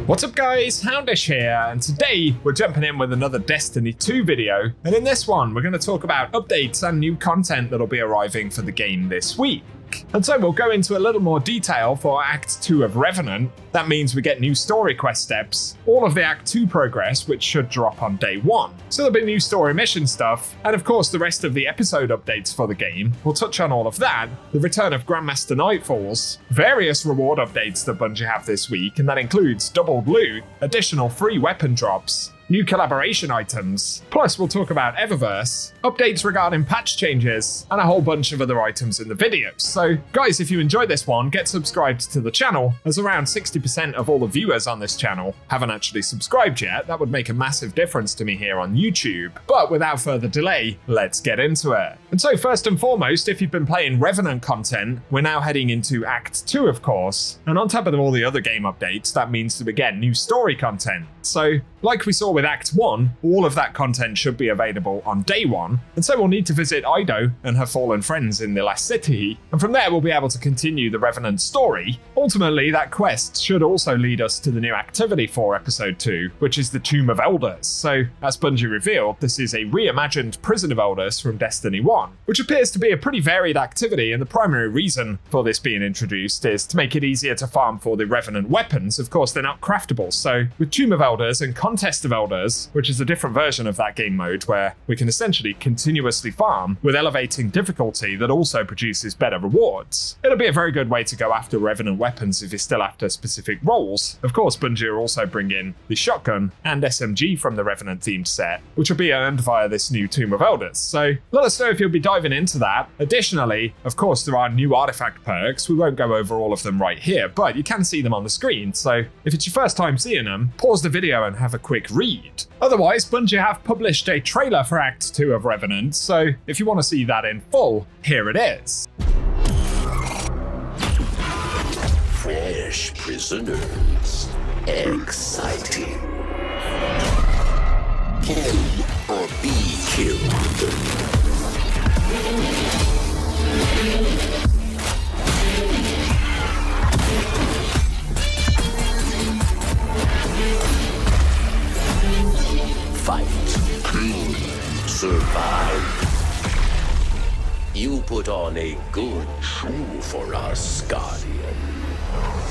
What's up guys, Houndish here, and today we're jumping in with another Destiny 2 video, and in this one we're going to talk about updates and new content that'll be arriving for the game this week. And so we'll go into a little more detail for Act 2 of Revenant. That means we get new story quest steps, all of the Act 2 progress which should drop on day 1. So there'll be new story mission stuff, and of course the rest of the episode updates for the game. We'll touch on all of that, the return of Grandmaster Nightfalls, various reward updates that Bungie have this week, and that includes doubled loot, additional free weapon drops, new collaboration items, plus we'll talk about Eververse, updates regarding patch changes, and a whole bunch of other items in the video. So guys, if you enjoyed this one, get subscribed to the channel, as around 60% of all the viewers on this channel haven't actually subscribed yet. That would make a massive difference to me here on YouTube. But without further delay, let's get into it. And so first and foremost, if you've been playing Revenant content, we're now heading into Act 2 of course, and on top of all the other game updates, that means that we get new story content. So like we saw with Act 1, all of that content should be available on day 1, and so we'll need to visit Ido and her fallen friends in the last city, and from there we'll be able to continue the Revenant story. Ultimately, that quest should also lead us to the new activity for Episode 2, which is the Tomb of Elders. So, as Bungie revealed, this is a reimagined Prison of Elders from Destiny 1, which appears to be a pretty varied activity, and the primary reason for this being introduced is to make it easier to farm for the Revenant weapons. Of course, they're not craftable, so with Tomb of Elders and Contest of Elders, which is a different version of that game mode where we can essentially continuously farm with elevating difficulty that also produces better rewards. It'll be a very good way to go after Revenant weapons if you're still after specific roles. Of course, Bungie will also bring in the shotgun and SMG from the Revenant themed set, which will be earned via this new Tomb of Elders. So let us know if you'll be diving into that. Additionally, of course, there are new artifact perks. We won't go over all of them right here, but you can see them on the screen. So if it's your first time seeing them, pause the video and have a quick read. Otherwise, Bungie have published a trailer for Act 2 of Revenant, so if you want to see that in full, here it is. Fresh prisoners. Exciting. Kill or be killed. Fight. Survive. You put on a good show for us, Guardian.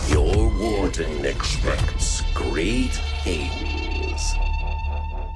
Your warden expects great things.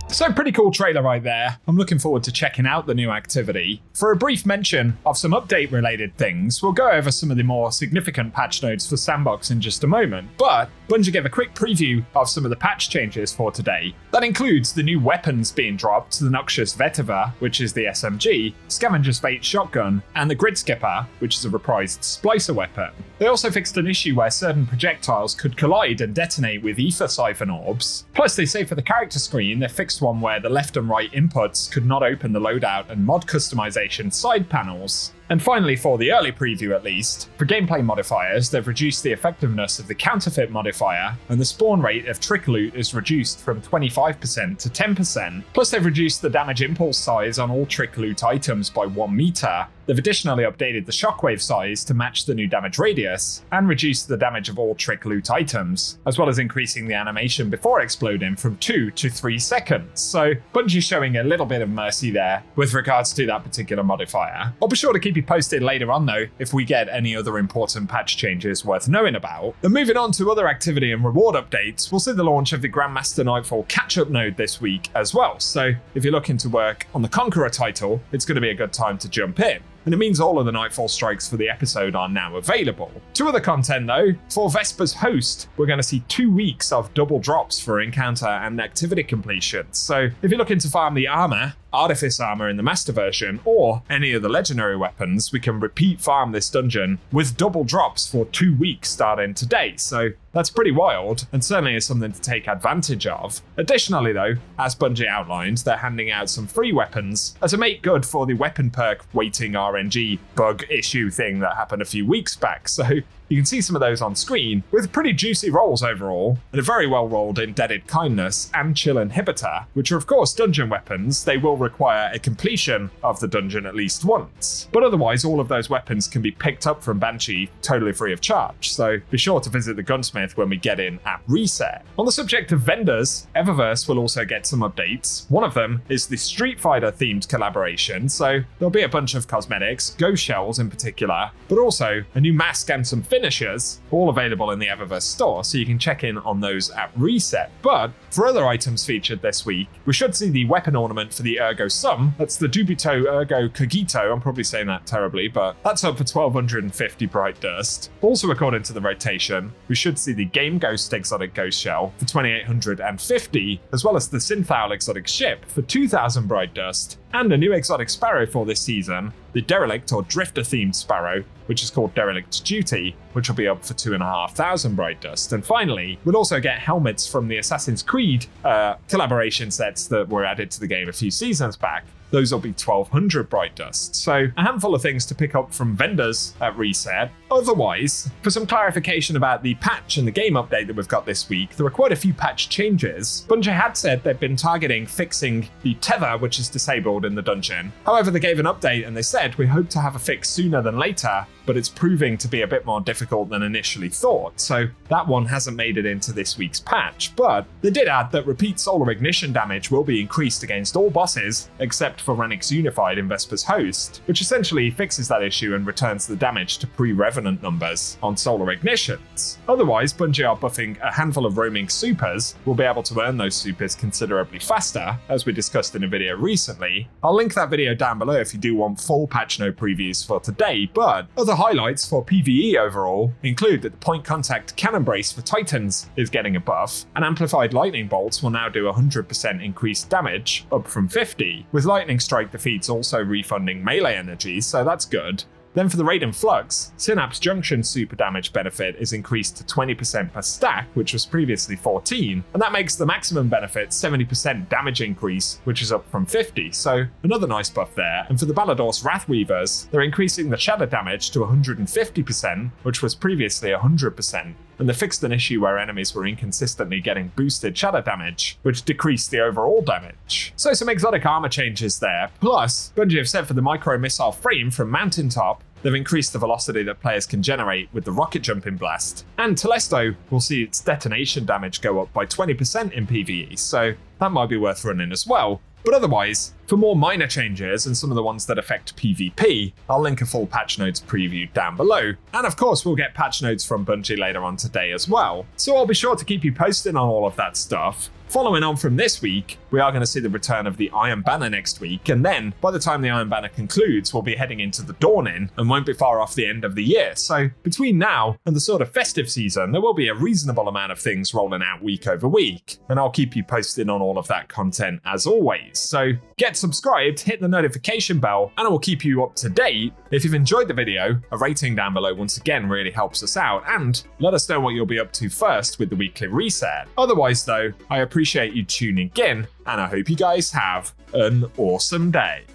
So pretty cool trailer right there. I'm looking forward to checking out the new activity. For a brief mention of some update related things, we'll go over some of the more significant patch notes for Sandbox in just a moment, but Bungie gave a quick preview of some of the patch changes for today. That includes the new weapons being dropped, the Noxious Vetiver, which is the SMG, Scavenger's Fate shotgun, and the Grid Skipper, which is a reprised splicer weapon. They also fixed an issue where certain projectiles could collide and detonate with ether siphon orbs. Plus they say for the character screen, they fixed one where the left and right inputs could not open the loadout and mod customization side panels. And finally, for the early preview at least, for gameplay modifiers, they've reduced the effectiveness of the counterfeit modifier, and the spawn rate of trick loot is reduced from 25% to 10%. Plus they've reduced the damage impulse size on all trick loot items by 1 meter. They've additionally updated the shockwave size to match the new damage radius, and reduced the damage of all trick loot items, as well as increasing the animation before exploding from 2 to 3 seconds. So Bungie showing a little bit of mercy there with regards to that particular modifier. I'll be sure to keep you posted later on though if we get any other important patch changes worth knowing about. And moving on to other activity and reward updates, we'll see the launch of the Grandmaster Nightfall catch-up node this week as well. So if you're looking to work on the Conqueror title, it's going to be a good time to jump in. And it means all of the Nightfall strikes for the episode are now available. To other content though, for Vesper's Host, we're going to see 2 weeks of double drops for encounter and activity completion. So if you're looking to farm the armor, Artifice armor in the Master version, or any of the legendary weapons, we can repeat farm this dungeon with double drops for 2 weeks starting today. So that's pretty wild, and certainly is something to take advantage of. Additionally though, as Bungie outlined, they're handing out some free weapons as a make good for the weapon perk waiting RNG bug issue thing that happened a few weeks back. So you can see some of those on screen, with pretty juicy rolls overall, and a very well rolled Indebted Kindness and Chill Inhibitor, which are of course dungeon weapons. They will require a completion of the dungeon at least once. But otherwise, all of those weapons can be picked up from Banshee totally free of charge, so be sure to visit the gunsmith when we get in at reset. On the subject of vendors, Eververse will also get some updates. One of them is the Street Fighter themed collaboration, so there'll be a bunch of cosmetics, ghost shells in particular, but also a new mask and some finishers, all available in the Eververse store, so you can check in on those at reset. But for other items featured this week, we should see the weapon ornament for the Ergo Sum. That's the Dubito Ergo Cogito. I'm probably saying that terribly, but that's up for 1250 Bright Dust. Also, according to the rotation, we should see the Game Ghost exotic ghost shell for 2850, as well as the Synthowl exotic ship for 2000 Bright Dust, and a new exotic sparrow for this season, the Derelict or Drifter themed sparrow, which is called Derelict Duty, which will be up for 2500 Bright Dust. And finally, we'll also get helmets from the Assassin's Creed collaboration sets that were added to the game a few seasons back. Those will be 1200 Bright Dust. So a handful of things to pick up from vendors at reset. Otherwise, for some clarification about the patch and the game update that we've got this week, there are quite a few patch changes. Bungie had said they've been targeting fixing the tether, which is disabled in the dungeon. However, they gave an update and they said, we hope to have a fix sooner than later, but it's proving to be a bit more difficult than initially thought. So that one hasn't made it into this week's patch, but they did add that repeat solar ignition damage will be increased against all bosses, except for Renix Unified in Vesper's Host, which essentially fixes that issue and returns the damage to pre-Revenant numbers on solar ignitions. Otherwise, Bungie are buffing a handful of roaming supers. We'll be able to earn those supers considerably faster, as we discussed in a video recently. I'll link that video down below if you do want full patch note previews for today, but other highlights for PvE overall include that the point contact cannon brace for Titans is getting a buff, and amplified lightning bolts will now do 100% increased damage, up from 50, with lightning strike defeats also refunding melee energy, so that's good. Then for the Raid and Flux, Synapse Junction super damage benefit is increased to 20% per stack, which was previously 14, and that makes the maximum benefit 70% damage increase, which is up from 50, so another nice buff there. And for the Balador's Wrathweavers, they're increasing the shatter damage to 150%, which was previously 100%. And they fixed an issue where enemies were inconsistently getting boosted shatter damage, which decreased the overall damage. So some exotic armor changes there. Plus, Bungie have said for the micro missile frame from Mountaintop, they've increased the velocity that players can generate with the rocket jumping blast. And Telesto will see its detonation damage go up by 20% in PvE, so that might be worth running as well. But otherwise, for more minor changes and some of the ones that affect PvP, I'll link a full patch notes preview down below. And of course, we'll get patch notes from Bungie later on today as well. So I'll be sure to keep you posted on all of that stuff. Following on from this week, we are going to see the return of the Iron Banner next week, and then by the time the Iron Banner concludes, we'll be heading into the Dawning and won't be far off the end of the year. So between now and the sort of festive season, there will be a reasonable amount of things rolling out week over week, and I'll keep you posted on all of that content as always. So get subscribed, hit the notification bell, and I will keep you up to date. If you've enjoyed the video, a rating down below once again really helps us out, and let us know what you'll be up to first with the weekly reset. Otherwise though, I appreciate you tuning in, and I hope you guys have an awesome day.